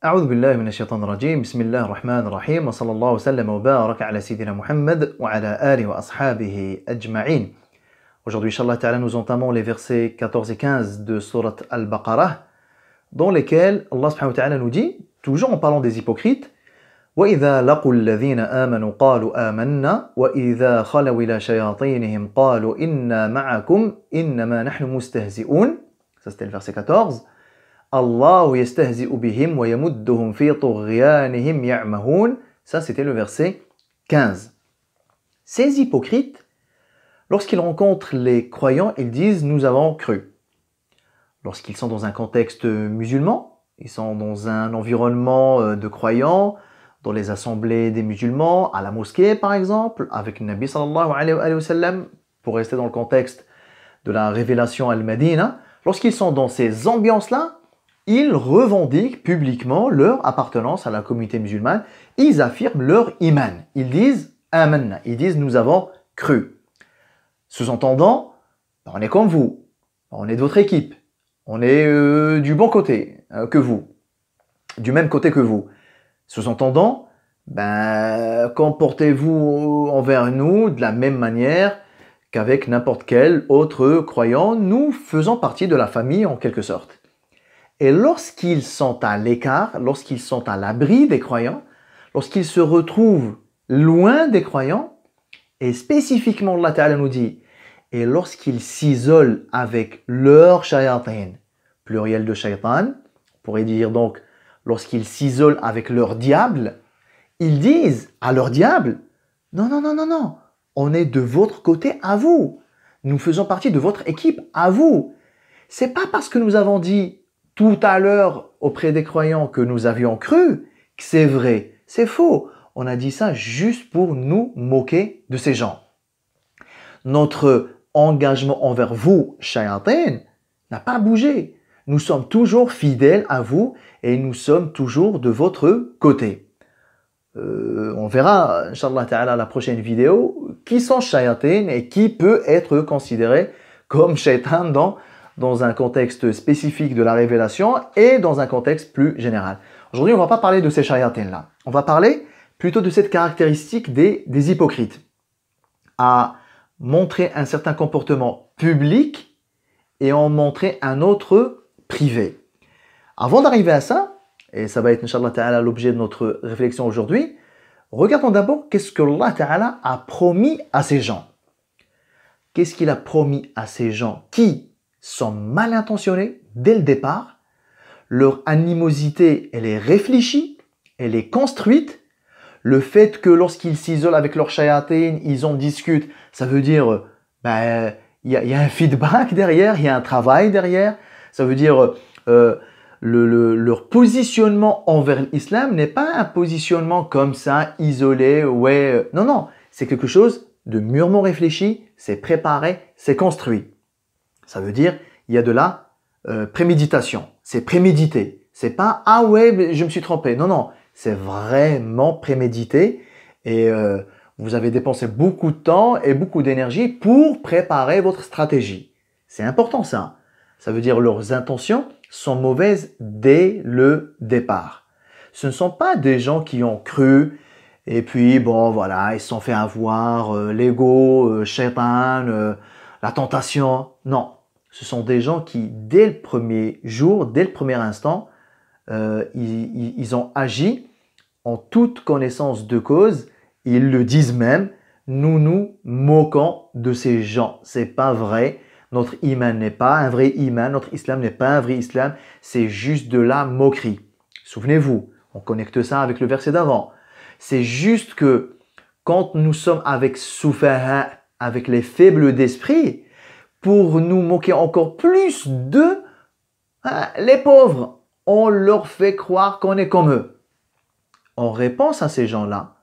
أعوذ بالله من الشيطان الرجيم بسم الله الرحمن الرحيم وصلى الله وسلم وبارك على سيدنا Muhammad وعلى آله وأصحابه أجمعين. Aujourd'hui, Inch'Allah Ta'ala, nous entamons les versets 14 et 15 de Surat Al-Baqarah, dans lesquels Allah Subhanahu wa Ta'ala nous dit, toujours en parlant des hypocrites, وَإِذَا لَقُوا الَّذِينَ آمَنُوا قَالُوا آمَنَّا وَإِذَا خَلَوْا إِلَى شَيَاطِينِهِمْ قَالُوا إِنَّا مَعَكُمْ إِنَّمَا نَحْنُ مُسْتَهْزِئُونَ. Ça c'était le verset 14. Allah yastahzi'u bihim wa yamudduhum fi tughyanihim ya'mahun. Ça c'était le verset 15. Ces hypocrites, lorsqu'ils rencontrent les croyants, ils disent nous avons cru. Lorsqu'ils sont dans un contexte musulman, ils sont dans un environnement de croyants, dans les assemblées des musulmans, à la mosquée par exemple, avec le Nabi sallallahu alayhi wa sallam, pour rester dans le contexte de la révélation al-Madina, lorsqu'ils sont dans ces ambiances-là, ils revendiquent publiquement leur appartenance à la communauté musulmane, ils affirment leur iman, ils disent amanna, ils disent nous avons cru. Sous-entendant, on est comme vous, on est de votre équipe, on est du bon côté que vous, du même côté que vous. Sous-entendant, comportez-vous envers nous de la même manière qu'avec n'importe quel autre croyant, nous faisons partie de la famille en quelque sorte. Et lorsqu'ils sont à l'écart, lorsqu'ils sont à l'abri des croyants, lorsqu'ils se retrouvent loin des croyants, et spécifiquement Allah Ta'ala nous dit, et lorsqu'ils s'isolent avec leur shayatin, pluriel de shaitan, on pourrait dire donc, lorsqu'ils s'isolent avec leur diable, ils disent à leur diable, non, non, non, non, non, on est de votre côté à vous, nous faisons partie de votre équipe à vous. C'est pas parce que nous avons dit tout à l'heure auprès des croyants que nous avions cru que c'est vrai, c'est faux. On a dit ça juste pour nous moquer de ces gens. Notre engagement envers vous, shayatin, n'a pas bougé. Nous sommes toujours fidèles à vous et nous sommes toujours de votre côté. On verra, Inch'Allah Ta'ala, la prochaine vidéo, qui sont shayatin et qui peut être considéré comme shaitan dans un contexte spécifique de la révélation et dans un contexte plus général. Aujourd'hui, on ne va pas parler de ces shayatin-là. On va parler plutôt de cette caractéristique des hypocrites. À montrer un certain comportement public et en montrer un autre privé. Avant d'arriver à ça, et ça va être, Inch'Allah Ta'ala, l'objet de notre réflexion aujourd'hui, regardons d'abord qu'est-ce que Allah Ta'ala a promis à ces gens. Qu'est-ce qu'il a promis à ces gens qui sont mal intentionnés dès le départ, leur animosité, elle est réfléchie, elle est construite. Le fait que lorsqu'ils s'isolent avec leur shayatin, ils en discutent, ça veut dire, il y a un feedback derrière, il y a un travail derrière. Ça veut dire, leur positionnement envers l'islam n'est pas un positionnement comme ça, isolé, non, non, c'est quelque chose de mûrement réfléchi, c'est préparé, c'est construit. Ça veut dire, il y a de la préméditation. C'est prémédité. C'est pas, ah ouais, je me suis trompé. Non, non. C'est vraiment prémédité. Et vous avez dépensé beaucoup de temps et beaucoup d'énergie pour préparer votre stratégie. C'est important ça. Ça veut dire leurs intentions sont mauvaises dès le départ. Ce ne sont pas des gens qui ont cru et puis, bon, voilà, ils se sont fait avoir, l'ego, shaitan, la tentation. Non. Ce sont des gens qui, dès le premier jour, dès le premier instant, ils ont agi en toute connaissance de cause. Ils le disent même, nous nous moquons de ces gens. C'est pas vrai. Notre iman n'est pas un vrai iman. Notre islam n'est pas un vrai islam. C'est juste de la moquerie. Souvenez-vous, on connecte ça avec le verset d'avant. C'est juste que quand nous sommes avec soufaha, avec les faibles d'esprit, pour nous moquer encore plus d'eux, les pauvres, on leur fait croire qu'on est comme eux. En réponse à ces gens-là,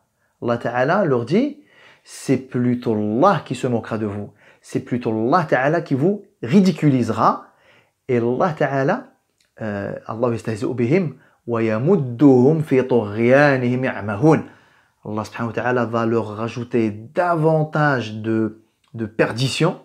Allah Ta'ala leur dit, c'est plutôt Allah qui se moquera de vous. C'est plutôt Allah Ta'ala qui vous ridiculisera. Et Allah Ta'ala, Allah yastahzi'u bihim wa yamudduhum fi tughyanihim ya'mahun. Allah Subhanahu wa Ta'ala va leur rajouter davantage de perdition.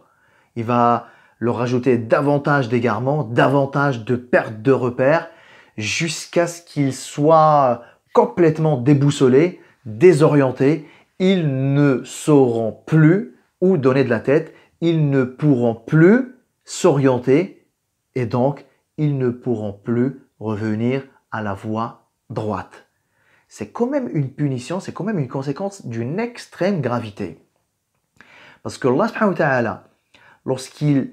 Il va leur rajouter davantage d'égarements, davantage de perte de repères, jusqu'à ce qu'ils soient complètement déboussolés, désorientés. Ils ne sauront plus où donner de la tête, ils ne pourront plus s'orienter et donc ils ne pourront plus revenir à la voie droite. C'est quand même une punition, c'est quand même une conséquence d'une extrême gravité. Parce que Allah subhanahu wa ta'ala, lorsqu'il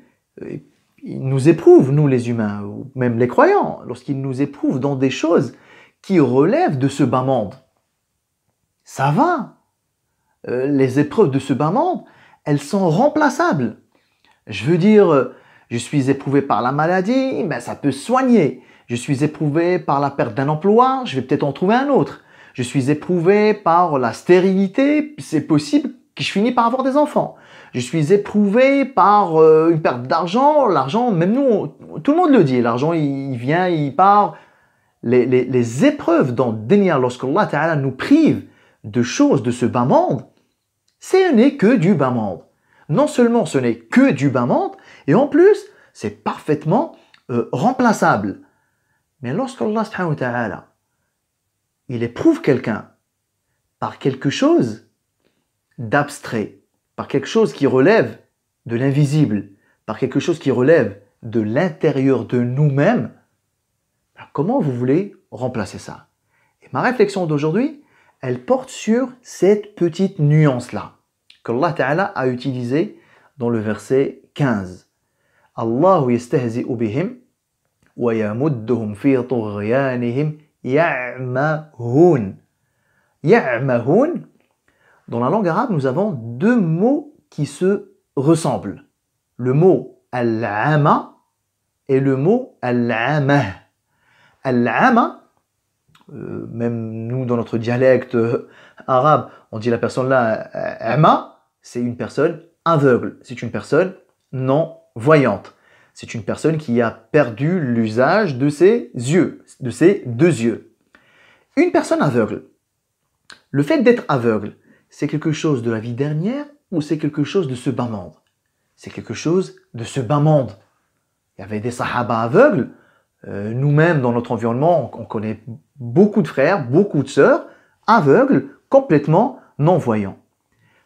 nous éprouve, nous les humains, ou même les croyants, lorsqu'il nous éprouve dans des choses qui relèvent de ce bas monde, ça va. Les épreuves de ce bas monde, elles sont remplaçables. Je veux dire, je suis éprouvé par la maladie, ben ça peut soigner. Je suis éprouvé par la perte d'un emploi, je vais peut-être en trouver un autre. Je suis éprouvé par la stérilité, c'est possible que je finis par avoir des enfants. Je suis éprouvé par une perte d'argent, l'argent, même nous, tout le monde le dit, l'argent il vient, il part. Les épreuves dans le dunya, lorsqu'Allah Ta'ala nous prive de choses de ce bas monde, ce n'est que du bas monde. Non seulement ce n'est que du bas monde, et en plus, c'est parfaitement remplaçable. Mais lorsqu'Allah subhanahu wa ta'ala, il éprouve quelqu'un par quelque chose d'abstrait, par quelque chose qui relève de l'invisible, par quelque chose qui relève de l'intérieur de nous-mêmes, comment vous voulez remplacer ça? Et ma réflexion d'aujourd'hui, elle porte sur cette petite nuance-là, qu'Allah Ta'ala a utilisée dans le verset 15. Allahu yastahzi'u bihim wa yamudduhum fi tughyanihim ya'mahun. Ya'mahun, dans la langue arabe, nous avons deux mots qui se ressemblent. Le mot al-ama et le mot al-amah. Al-ama, même nous dans notre dialecte arabe, on dit la personne là, ama, c'est une personne aveugle, c'est une personne non-voyante. C'est une personne qui a perdu l'usage de ses yeux, de ses deux yeux. Une personne aveugle, le fait d'être aveugle, c'est quelque chose de la vie dernière ou c'est quelque chose de ce bas monde? C'est quelque chose de ce bas monde. Il y avait des sahaba aveugles. Nous-mêmes, dans notre environnement, on connaît beaucoup de frères, beaucoup de sœurs, aveugles, complètement non-voyants.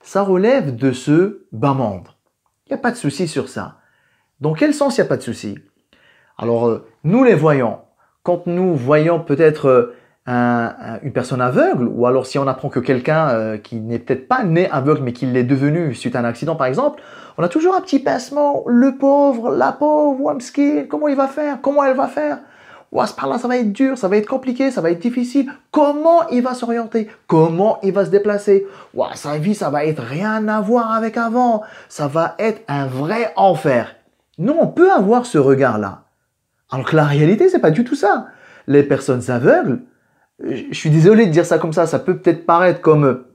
Ça relève de ce bas monde. Il n'y a pas de souci sur ça. Dans quel sens il n'y a pas de souci? Alors, nous les voyants, quand nous voyons peut-être une personne aveugle, ou alors si on apprend que quelqu'un qui n'est peut-être pas né aveugle, mais qui l'est devenu suite à un accident par exemple, on a toujours un petit pincement, le pauvre, la pauvre, Wamski, comment il va faire, comment elle va faire, ouah, par là ça va être dur, ça va être compliqué, ça va être difficile, comment il va s'orienter, comment il va se déplacer, ouah, sa vie ça va être rien à voir avec avant, ça va être un vrai enfer. Nous on peut avoir ce regard-là, alors que la réalité c'est pas du tout ça. Les personnes aveugles, je suis désolé de dire ça comme ça peut peut-être paraître comme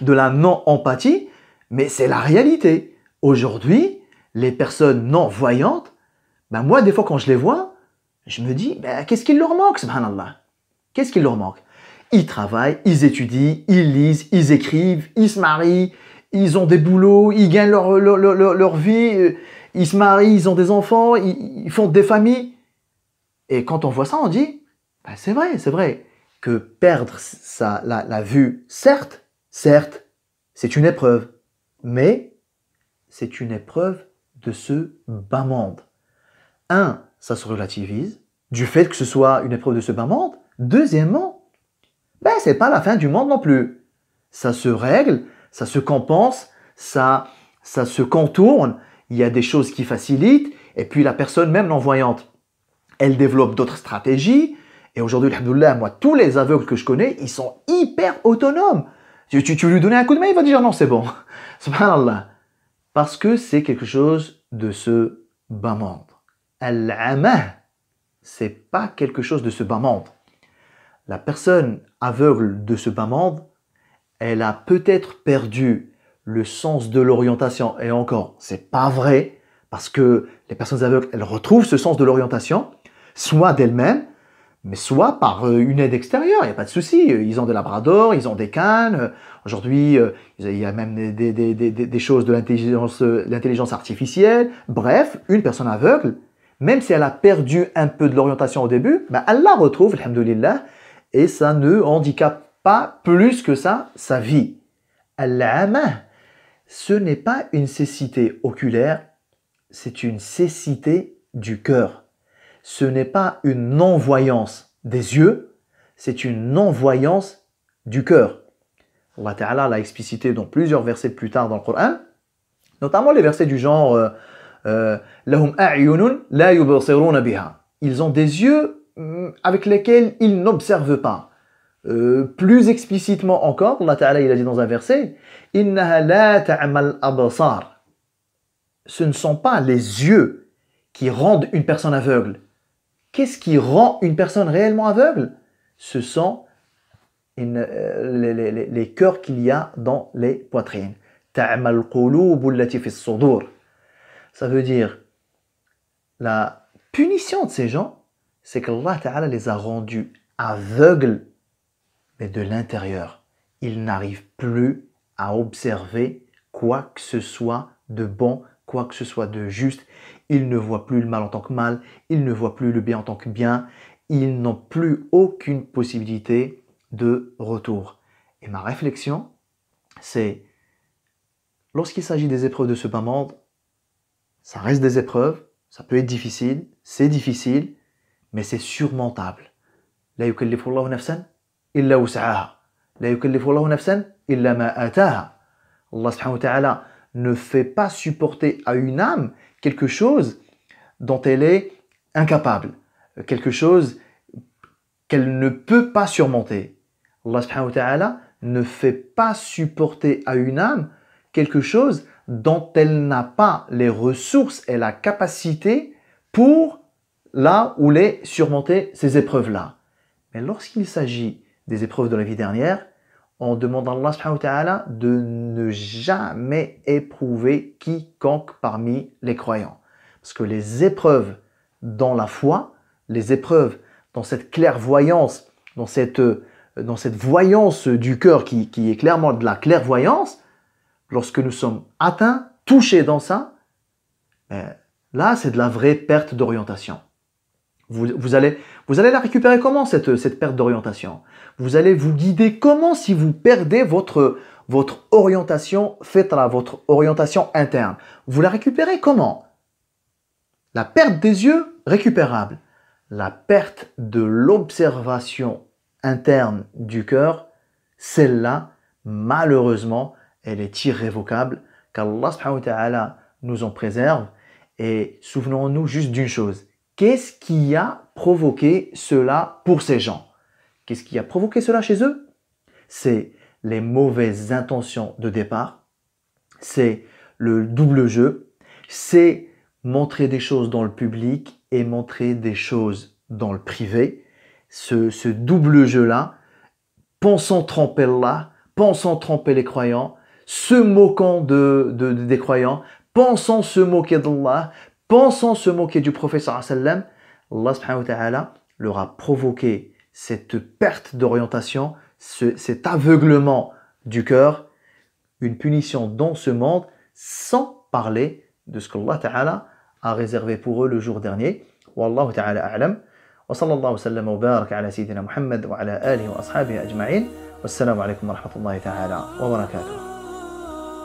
de la non-empathie, mais c'est la réalité. Aujourd'hui, les personnes non-voyantes, ben moi, des fois, quand je les vois, je me dis, ben, qu'est-ce qu'il leur manque, subhanallah? Qu'est-ce qu'il leur manque? Ils travaillent, ils étudient, ils lisent, ils écrivent, ils se marient, ils ont des boulots, ils gagnent leur vie, ils se marient, ils ont des enfants, ils font des familles. Et quand on voit ça, on dit, ben, c'est vrai. Que perdre la vue, certes, c'est une épreuve, mais c'est une épreuve de ce bas monde. Ça se relativise, du fait que ce soit une épreuve de ce bas monde. Deuxièmement, ben, c'est pas la fin du monde non plus. Ça se règle, ça se compense, ça se contourne, il y a des choses qui facilitent, et puis la personne même non-voyante, elle développe d'autres stratégies. Et aujourd'hui, alhamdoulilah, moi, tous les aveugles que je connais, ils sont hyper autonomes. Tu veux lui donner un coup de main, il va dire non, c'est bon. Subhanallah. Parce que c'est quelque chose de ce bas monde. Al-amah, c'est pas quelque chose de ce bas monde. La personne aveugle de ce bas monde, elle a peut-être perdu le sens de l'orientation. Et encore, c'est pas vrai, parce que les personnes aveugles, elles retrouvent ce sens de l'orientation, soit d'elles-mêmes, mais soit par une aide extérieure, il n'y a pas de souci. Ils ont des labradors, ils ont des cannes. Aujourd'hui, il y a même des choses de l'intelligence artificielle. Bref, une personne aveugle, même si elle a perdu un peu de l'orientation au début, ben elle la retrouve, alhamdoulilah, et ça ne handicape pas plus que ça sa vie. Al-amah, ce n'est pas une cécité oculaire, c'est une cécité du cœur. Ce n'est pas une non-voyance des yeux, c'est une non-voyance du cœur. Allah Ta'ala l'a explicité dans plusieurs versets plus tard dans le Coran, notamment les versets du genre Lahum a'yunun la yubsiruna biha. Ils ont des yeux avec lesquels ils n'observent pas. Plus explicitement encore, Allah Ta'ala il a dit dans un verset Innaha la ta'mal absar. Ce ne sont pas les yeux qui rendent une personne aveugle. Qu'est-ce qui rend une personne réellement aveugle? Ce sont les cœurs qu'il y a dans les poitrines. Ta'mal qulubu allati fi as-sudur. Ça veut dire la punition de ces gens, c'est qu'Allah Ta'ala les a rendus aveugles, mais de l'intérieur. Ils n'arrivent plus à observer quoi que ce soit de bon, quoi que ce soit de juste. Ils ne voient plus le mal en tant que mal, ils ne voient plus le bien en tant que bien. Ils n'ont plus aucune possibilité de retour. Et ma réflexion, c'est lorsqu'il s'agit des épreuves de ce bas monde, ça reste des épreuves, ça peut être difficile, c'est difficile, mais c'est surmontable. La yukallifu Allahu nafsan illa wus'aha. La yukallifu Allahu nafsan illa ma ataha. Allah subhanahu wa ta'ala ne fait pas supporter à une âme quelque chose dont elle est incapable, quelque chose qu'elle ne peut pas surmonter. Allah subhanahu wa ta'ala ne fait pas supporter à une âme quelque chose dont elle n'a pas les ressources et la capacité pour là où les surmonter ces épreuves-là. Mais lorsqu'il s'agit des épreuves de la vie dernière, on demande à Allah subhanahu wa ta'ala de ne jamais éprouver quiconque parmi les croyants. Parce que les épreuves dans la foi, les épreuves dans cette clairvoyance, dans cette voyance du cœur qui est clairement de la clairvoyance, lorsque nous sommes atteints, touchés dans ça, là c'est de la vraie perte d'orientation. Vous allez la récupérer comment cette perte d'orientation? Vous allez vous guider comment si vous perdez votre orientation fitra, votre orientation interne? Vous la récupérez comment? La perte des yeux, récupérable. La perte de l'observation interne du cœur, celle-là, malheureusement, elle est irrévocable, qu'Allah subhanahu wa ta'ala nous en préserve. Et souvenons-nous juste d'une chose. Qu'est-ce qui a provoqué cela pour ces gens? Qu'est-ce qui a provoqué cela chez eux? C'est les mauvaises intentions de départ, c'est le double jeu, c'est montrer des choses dans le public et montrer des choses dans le privé. Ce double jeu-là, pensant tromper Allah, pensant tromper les croyants, se moquant des croyants, pensant se moquer d'Allah, pensant se moquer du prophète sallallahu alayhi wa sallam, Allah subhanahu wa ta'ala leur a provoqué cette perte d'orientation, cet aveuglement du cœur, une punition dans ce monde, sans parler de ce qu'Allah ta'ala a réservé pour eux le jour dernier. Wallahu ta'ala a'lam. Wa sallallahu sallam wa baraka ala sayyidina Muhammad wa ala alihi wa ashabihi ajma'in. Wassalamu alaikum wa rahmatullahi ta'ala wa barakatuh.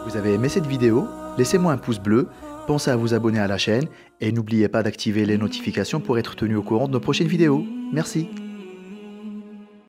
Vous avez aimé cette vidéo? Laissez-moi un pouce bleu, pensez à vous abonner à la chaîne et n'oubliez pas d'activer les notifications pour être tenu au courant de nos prochaines vidéos. Merci.